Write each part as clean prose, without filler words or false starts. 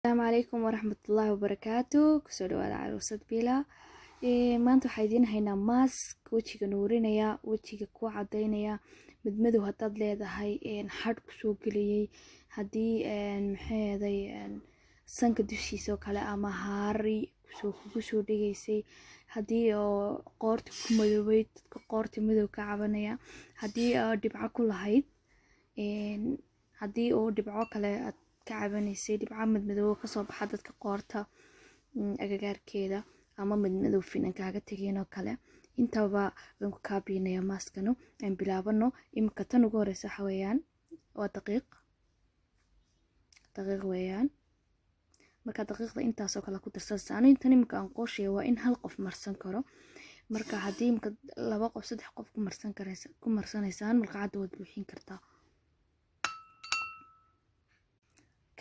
السلام عليكم ورحمة الله وبركاته. كسو dhawaada caruusad bila maanta waxaa idiin haynaa mask wajiga nuurinaya, wajiga ku cadaynaya midmadow hadaad leedahay hadh ku soo galiyay hadii maxeeday sanka dushiisa kale ama haari kugu soo dhigaysay hadii oo qoorta ku madoobay dadka qoorta madow ka cabanaya hadii oo dhibco ku lahayd hadii oo dhibco kale كعبانيسي دبعة مدمدو كسو بحا dadka qoorta agagaarkeeda ama madmadow finanka haga tageenoo kale intaba aan ku kaabinaya maskano aan bilaabano imka tan ugu horeysa xawayaan waa daqiiq weeyaan marka daqiiqda intaas oo kale ku darsanaysan intan imka aan qooshay waa in hal qof marsan karo marka hadii imka laba qof saddex qof ku marsanaysan marka wad buuxin kartaa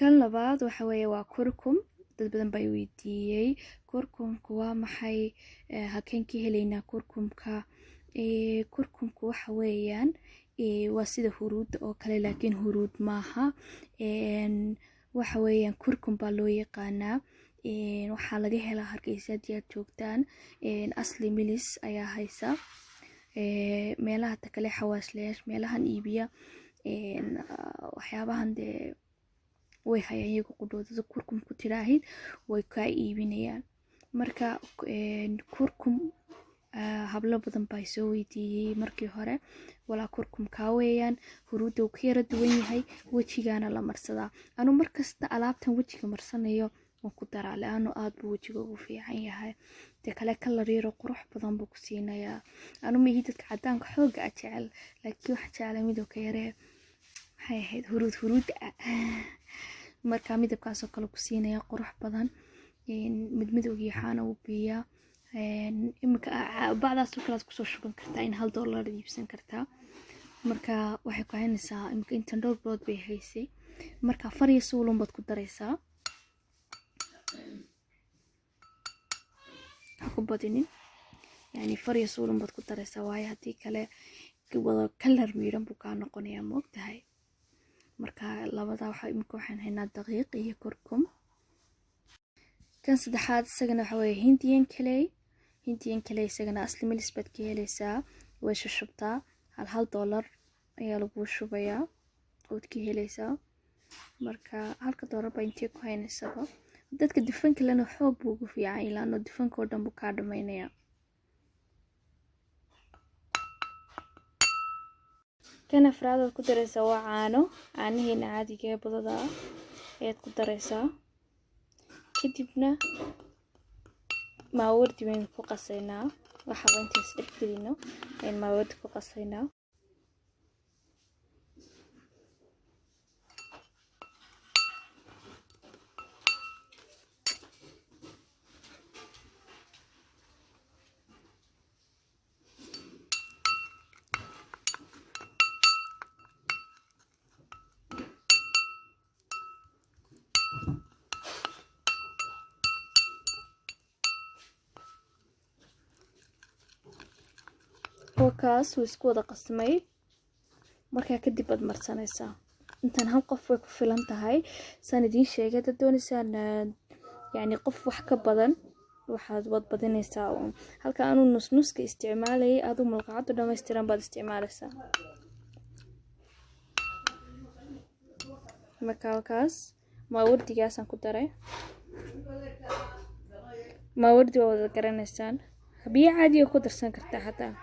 kan labaad waxa weeye waa kurkum dad badan bay weydiiyay kurkumku waa maxay halkeen ka helaynaa kurkumku waxa weeyaan waa sida huruud oo kale laakiin huruud maaha waxa weeyaan kurkum baa loo yaqaanaa waxa laga helaa Hargeysa diyaar joogtaan asli milis ayaa haysa meelaha kale xawaasleyash meelahan iibiya waxyaabahan way hayaan iyagu qudooda kurkum ku tiraahid way ka iibinayaan marka kurkum hablo badan bay soo weydiiyay markii hore wala kurkum ka weeyaan huruudu ku yara duwan yahay wajigaana la marsadaa anu markasta alaabtan wajiga marsanayo oo ku daraa laano aad buu wajiga ugu fiican yahay kale kalariiro qurux badan buu ku siinayaa anu meehid dadka cadaanka xooga jecel laakiin waxa jecel midoo ka yare waxay ahayd huruud marka midabkaas oo kale ku siinaya qurux badan midmadowgii waxaana u biya imka bacdaas oo kale ku soo shuban kartaa in $1 iibsan kartaa marka waxay ku haynaysaa imka intan dhowr bilood bay haysay marka fariyo suulun bad ku daraysaa ku badinin yani fariyo suulun bad ku daraysaa waayo hadii kale wada color miiran buu ka noqonayaa ma ogtahay marka labada waxa imka waxaan haynaa daqiiq iyo kurkum kan saddexaad isagana waxa weeye Hindian clay isagana asli milis bad ka helaysaa way shubtaa $1 ayaa lagu shubayaa oo ka helaysaa marka $1 baa intii ku haynaysaa dadka dufanka lana xoog buu ugu fiican ilaano dufanka oo dhan buu ka dhamaynaya kan afraad ku daraysa waa caanaheena caadiga ee badada ee ku daraysa kadibna maawardi weyn ku qasaynaa waxa inta isdhex gelino in maawardi ku qasaynaa وكاس ويسكو wada qasmay marka kadib aad marsanaysaa intan hal qof way ku filan tahay sanadin sheegay dad doonaysan yani qof wax ka badan waxaad wad badinaysaa halka aanu nus ka isticmaalay aad malqacad dhameystiran baad isticmaalaysaa marka kaas ma wardigaasan ku daray ma wardi wada garanaysaan biyo caadi oo ku darsan kartaa hataa